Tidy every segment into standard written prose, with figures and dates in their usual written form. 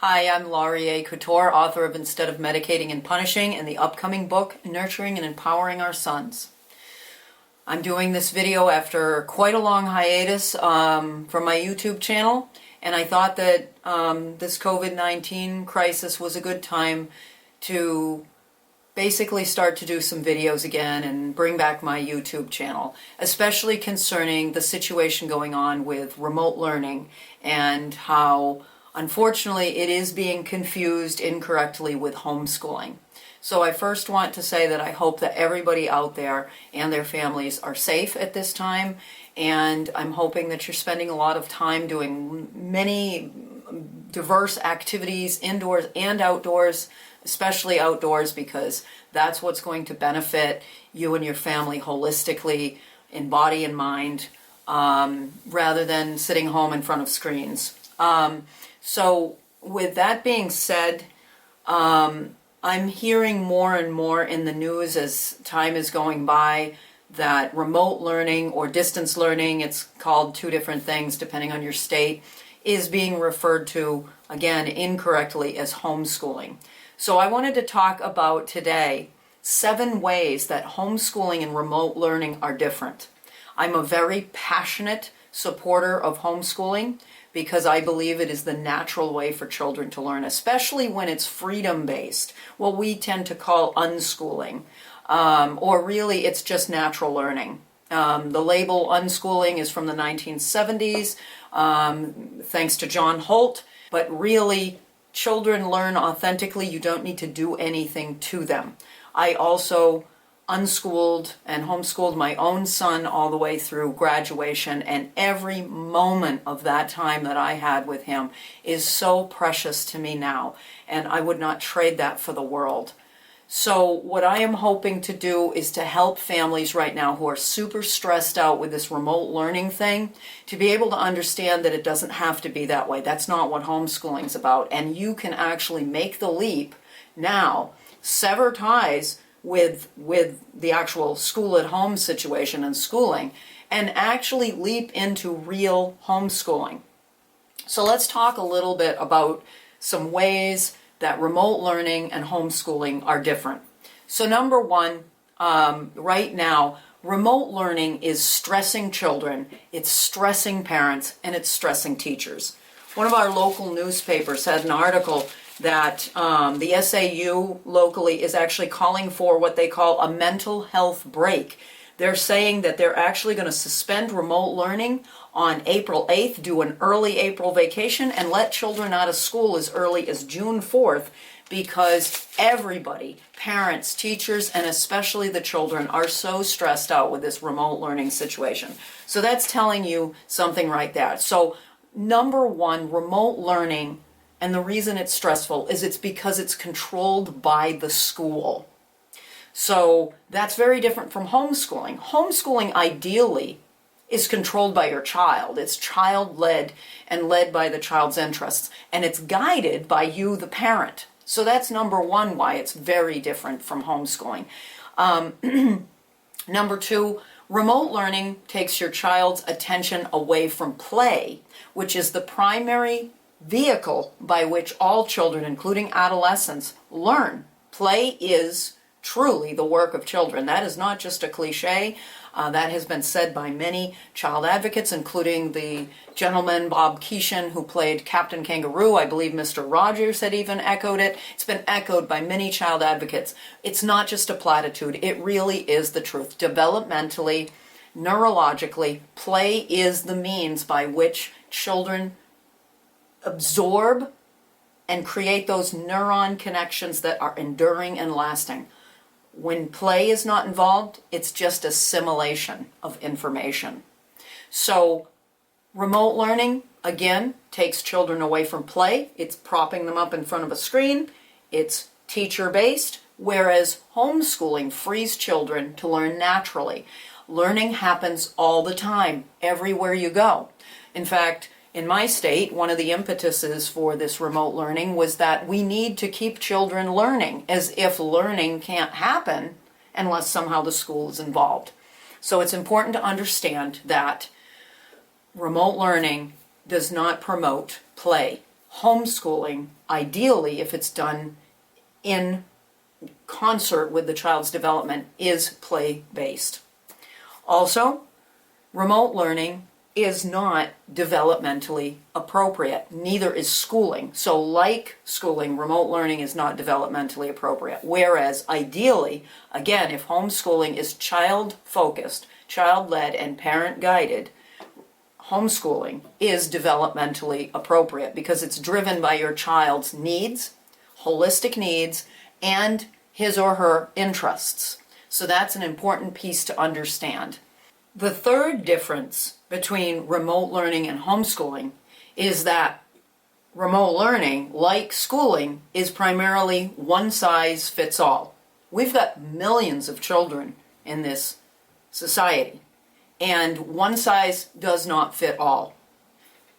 Hi, I'm Laurie A. Couture, author of Instead of Medicating and Punishing, and the upcoming book, Nurturing and Empowering Our Sons. I'm doing this video after quite a long hiatus from my YouTube channel, and I thought that this COVID-19 crisis was a good time to basically start to do some videos again and bring back my YouTube channel, especially concerning the situation going on with remote learning and how unfortunately it is being confused incorrectly with homeschooling. So I first want to say that I hope that everybody out there and their families are safe at this time, and I'm hoping that you're spending a lot of time doing many diverse activities indoors and outdoors, especially outdoors, because that's what's going to benefit you and your family holistically in body and mind, rather than sitting home in front of screens. So with that being said, I'm hearing more and more in the news as time is going by that remote learning or distance learning, it's called two different things depending on your state, is being referred to, again, incorrectly as homeschooling. So I wanted to talk about today 7 ways that homeschooling and remote learning are different. I'm a very passionate supporter of homeschooling because I believe it is the natural way for children to learn, especially when it's freedom-based, what we tend to call unschooling, or really it's just natural learning. The label unschooling is from the 1970s, thanks to John Holt, but really children learn authentically. You don't need to do anything to them. I also unschooled and homeschooled my own son all the way through graduation, and every moment of that time that I had with him is so precious to me now, and I would not trade that for the world. So what I am hoping to do is to help families right now who are super stressed out with this remote learning thing to be able to understand that it doesn't have to be that way. That's not what homeschooling is about, and you can actually make the leap now, sever ties with the actual school-at-home situation and schooling, and actually leap into real homeschooling. So let's talk a little bit about some ways that remote learning and homeschooling are different. So number one, right now, remote learning is stressing children, it's stressing parents, and it's stressing teachers. One of our local newspapers had an article that the SAU locally is actually calling for what they call a mental health break. They're saying that they're actually going to suspend remote learning on April 8th, do an early April vacation, and let children out of school as early as June 4th, because everybody, parents, teachers, and especially the children, are so stressed out with this remote learning situation. So that's telling you something right there. So number one, remote learning, and the reason it's stressful is it's because it's controlled by the school. So that's very different from homeschooling. Homeschooling ideally is controlled by your child. It's child-led and led by the child's interests, and it's guided by you, the parent. So that's number one, why it's very different from homeschooling. Number two, remote learning takes your child's attention away from play, which is the primary vehicle by which all children, including adolescents, learn. Play is truly the work of children. That is not just a cliche. That has been said by many child advocates, including the gentleman Bob Keeshan, who played Captain Kangaroo. I believe Mr. Rogers had even echoed it. It's been echoed by many child advocates. It's not just a platitude. It really is the truth. Developmentally, neurologically, play is the means by which children absorb and create those neuron connections that are enduring and lasting. When play is not involved, it's just assimilation of information. So remote learning, again, takes children away from play. It's propping them up in front of a screen. It's teacher-based, whereas homeschooling frees children to learn naturally. Learning happens all the time, everywhere you go. In fact, in my state, one of the impetuses for this remote learning was that we need to keep children learning, as if learning can't happen unless somehow the school is involved. So it's important to understand that remote learning does not promote play. Homeschooling, ideally, if it's done in concert with the child's development, is play-based. Also, remote learning is not developmentally appropriate. Neither is schooling. So like schooling, remote learning is not developmentally appropriate. Whereas ideally, again, if homeschooling is child-focused, child-led, and parent-guided, homeschooling is developmentally appropriate because it's driven by your child's needs, holistic needs, and his or her interests. So that's an important piece to understand. The third difference between remote learning and homeschooling is that remote learning, like schooling, is primarily one size fits all. We've got millions of children in this society, and one size does not fit all.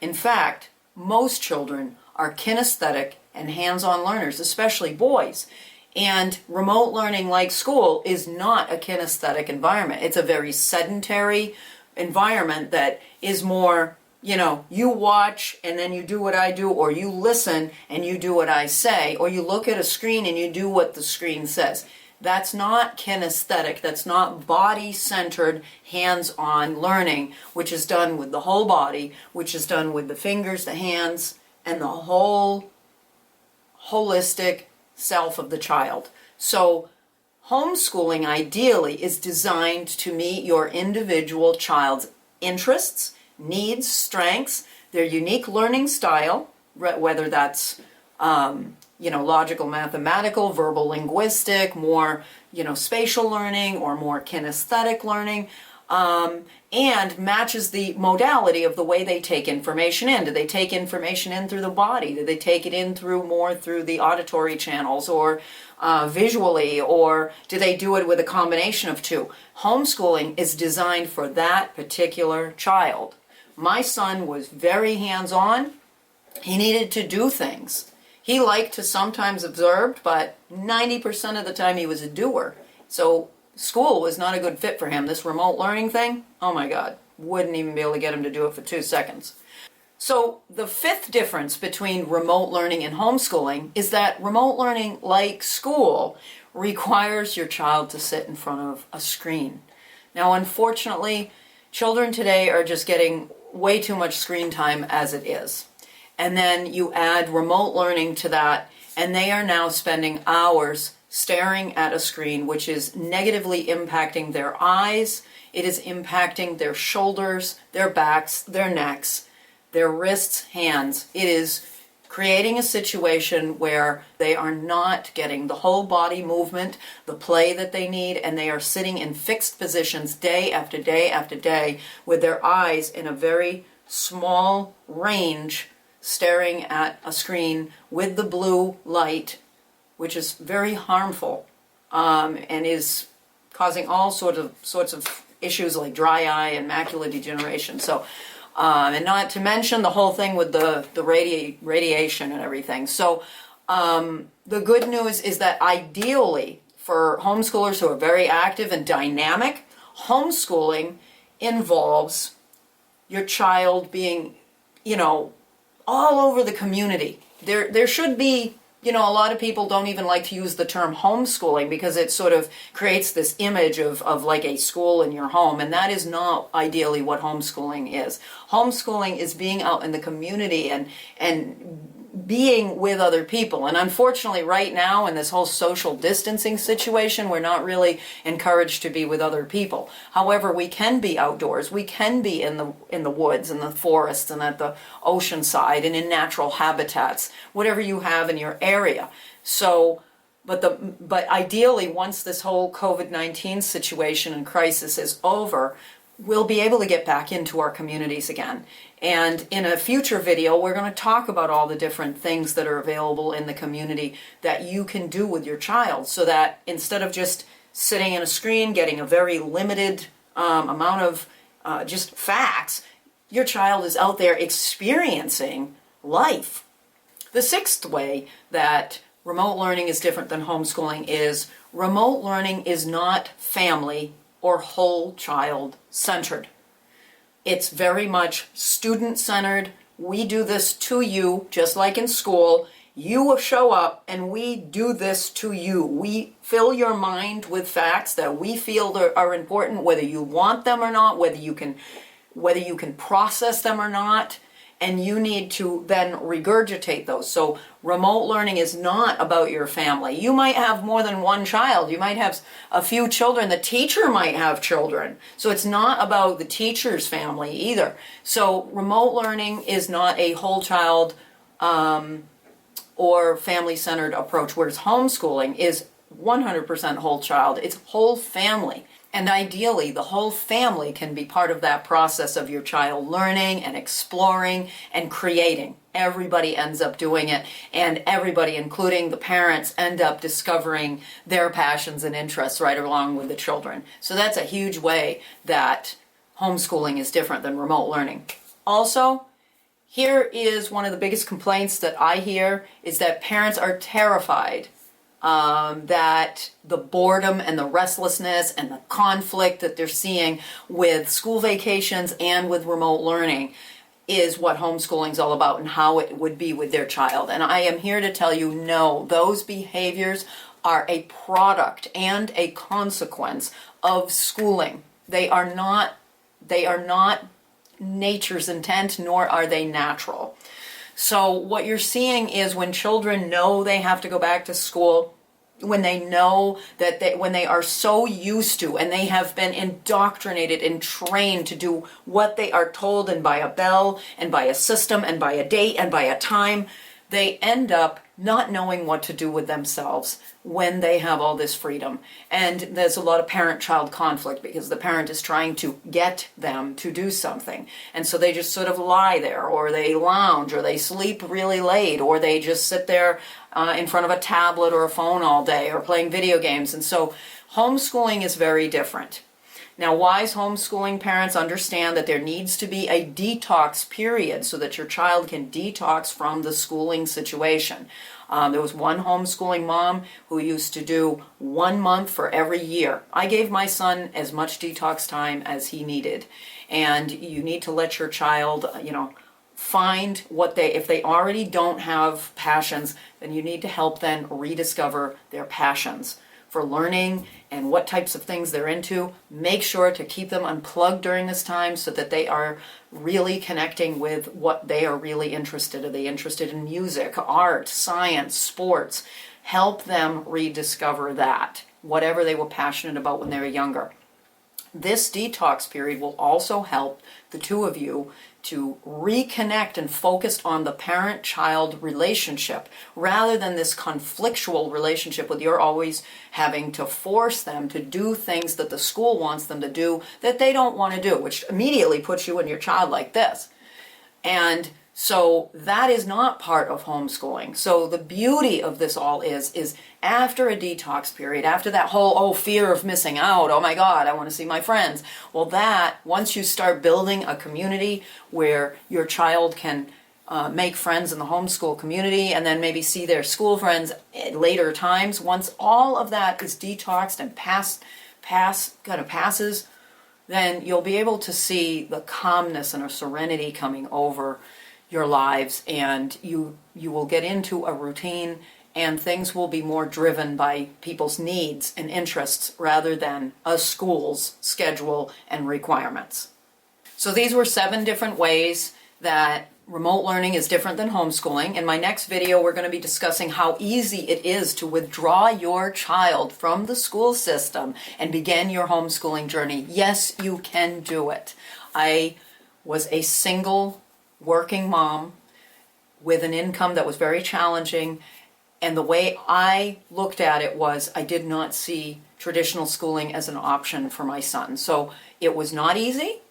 In fact, most children are kinesthetic and hands-on learners, especially boys. And remote learning, like school, is not a kinesthetic environment. It's a very sedentary environment that is more, you watch and then you do what I do, or you listen and you do what I say, or you look at a screen and you do what the screen says. That's not kinesthetic. That's not body-centered, hands-on learning, which is done with the whole body, which is done with the fingers, the hands, and the whole holistic self of the child. So homeschooling ideally is designed to meet your individual child's interests, needs, strengths, their unique learning style, whether that's logical, mathematical, verbal, linguistic, more spatial learning, or more kinesthetic learning, and matches the modality of the way they take information in. Do they take information in through the body? Do they take it in more through the auditory channels, or visually, or do they do it with a combination of two? Homeschooling is designed for that particular child. My son was very hands-on. He needed to do things. He liked to sometimes observe, but 90% of the time he was a doer. So school was not a good fit for him. This remote learning thing, oh my God, wouldn't even be able to get him to do it for 2 seconds. So the fifth difference between remote learning and homeschooling is that remote learning, like school, requires your child to sit in front of a screen. Now, unfortunately, children today are just getting way too much screen time as it is. And then you add remote learning to that, and they are now spending hours staring at a screen, which is negatively impacting their eyes. It is impacting their shoulders, their backs, their necks, their wrists, hands. It is creating a situation where they are not getting the whole body movement, the play that they need, and they are sitting in fixed positions day after day after day with their eyes in a very small range, staring at a screen with the blue light, which is very harmful and is causing all sorts of issues like dry eye and macular degeneration. So, and not to mention the whole thing with the radiation and everything. So, the good news is that ideally for homeschoolers who are very active and dynamic, homeschooling involves your child being, all over the community. There should be, a lot of people don't even like to use the term homeschooling because it sort of creates this image of like a school in your home, and that is not ideally what homeschooling is. Homeschooling is being out in the community and being with other people. And unfortunately, right now in this whole social distancing situation, we're not really encouraged to be with other people. However, we can be outdoors. We can be in the woods and the forests and at the ocean side and in natural habitats, whatever you have in your area. So, but ideally, once this whole COVID-19 situation and crisis is over, we'll be able to get back into our communities again. And in a future video, we're going to talk about all the different things that are available in the community that you can do with your child, so that instead of just sitting in a screen, getting a very limited amount of just facts, your child is out there experiencing life. The sixth way that remote learning is different than homeschooling is remote learning is not family or whole child centered. It's very much student-centered, We do this to you, just like in school. You will show up and we do this to you. We fill your mind with facts that we feel are important, whether you want them or not, whether you can process them or not, and you need to then regurgitate those. So remote learning is not about your family. You might have more than one child. You might have a few children. The teacher might have children. So it's not about the teacher's family either. So remote learning is not a whole child or family-centered approach, whereas homeschooling is 100% whole child. It's whole family. And ideally, the whole family can be part of that process of your child learning and exploring and creating. Everybody ends up doing it, and everybody, including the parents, end up discovering their passions and interests right along with the children. So that's a huge way that homeschooling is different than remote learning. Also, here is one of the biggest complaints that I hear is that parents are terrified that the boredom and the restlessness and the conflict that they're seeing with school vacations and with remote learning is what homeschooling is all about and how it would be with their child. And I am here to tell you, no, those behaviors are a product and a consequence of schooling. They are not nature's intent, nor are they natural. So what you're seeing is when children know they have to go back to school, when they know that when they are so used to and they have been indoctrinated and trained to do what they are told and by a bell and by a system and by a date and by a time, they end up not knowing what to do with themselves when they have all this freedom. And there's a lot of parent-child conflict because the parent is trying to get them to do something. And so they just sort of lie there, or they lounge, or they sleep really late, or they just sit there in front of a tablet or a phone all day, or playing video games. And so homeschooling is very different. Now, wise homeschooling parents understand that there needs to be a detox period so that your child can detox from the schooling situation. There was one homeschooling mom who used to do 1 month for every year. I gave my son as much detox time as he needed. And you need to let your child, find what if they already don't have passions, then you need to help them rediscover their passions for learning and what types of things they're into. Make sure to keep them unplugged during this time so that they are really connecting with what they are really interested in. Are they interested in music, art, science, sports? Help them rediscover that, whatever they were passionate about when they were younger. This detox period will also help the two of you to reconnect and focus on the parent-child relationship rather than this conflictual relationship with you're always having to force them to do things that the school wants them to do that they don't want to do, which immediately puts you and your child like this. And so that is not part of homeschooling. So the beauty of this all is after a detox period, after that whole, fear of missing out, oh my God, I want to see my friends. Well, that, once you start building a community where your child can make friends in the homeschool community and then maybe see their school friends at later times, once all of that is detoxed and passes, then you'll be able to see the calmness and a serenity coming over your lives, and you will get into a routine, and things will be more driven by people's needs and interests rather than a school's schedule and requirements. So these were 7 different ways that remote learning is different than homeschooling. In my next video, we're going to be discussing how easy it is to withdraw your child from the school system and begin your homeschooling journey. Yes, you can do it. I was a single working mom with an income that was very challenging, and the way I looked at it was I did not see traditional schooling as an option for my son. So it was not easy,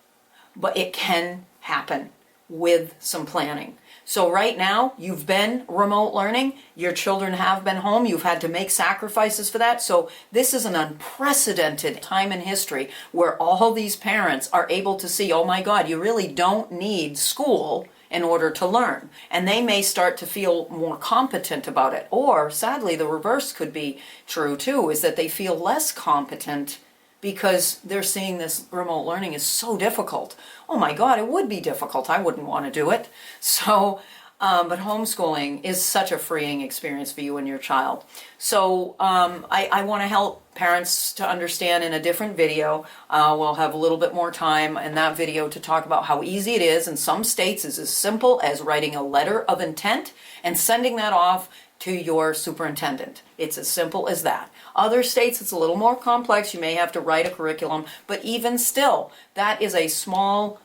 but it can happen with some planning. So right now, you've been remote learning, your children have been home, you've had to make sacrifices for that. So this is an unprecedented time in history where all these parents are able to see, oh my God, you really don't need school in order to learn. And they may start to feel more competent about it. Or sadly, the reverse could be true too, is that they feel less competent because they're seeing this remote learning is so difficult. Oh my God, it would be difficult. I wouldn't want to do it. So, but homeschooling is such a freeing experience for you and your child. So I want to help parents to understand in a different video. We'll have a little bit more time in that video to talk about how easy it is. In some states, it's as simple as writing a letter of intent and sending that off to your superintendent. It's as simple as that. Other states, it's a little more complex. You may have to write a curriculum, but even still, that is a small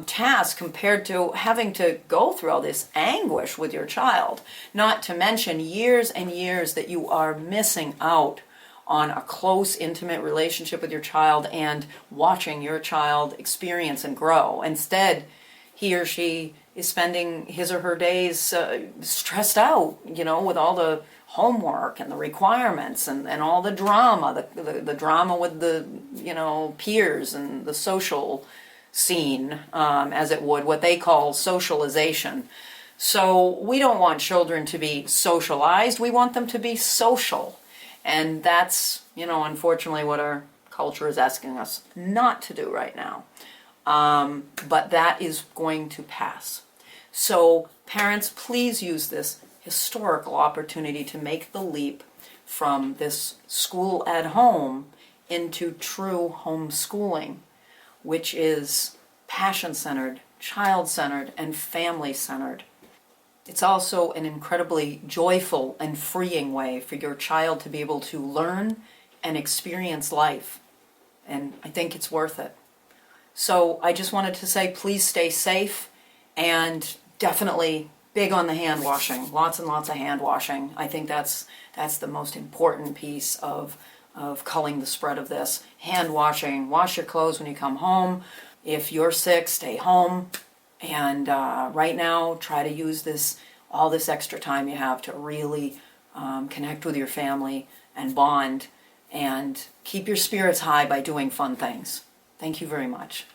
task compared to having to go through all this anguish with your child. Not to mention years and years that you are missing out on a close, intimate relationship with your child and watching your child experience and grow. Instead, he or she is spending his or her days stressed out, with all the homework and the requirements and all the drama, the drama with the, peers and the social scene, as it would, what they call socialization. So we don't want children to be socialized. We want them to be social. And that's, unfortunately what our culture is asking us not to do right now. But that is going to pass. So parents, please use this historical opportunity to make the leap from this school at home into true homeschooling, which is passion-centered, child-centered, and family-centered. It's also an incredibly joyful and freeing way for your child to be able to learn and experience life. And I think it's worth it. So I just wanted to say, please stay safe, and definitely big on the hand washing. Lots and lots of hand washing. I think that's the most important piece of culling the spread of this. Hand washing. Wash your clothes when you come home. If you're sick, stay home. And right now, try to use all this extra time you have to really connect with your family and bond and keep your spirits high by doing fun things. Thank you very much.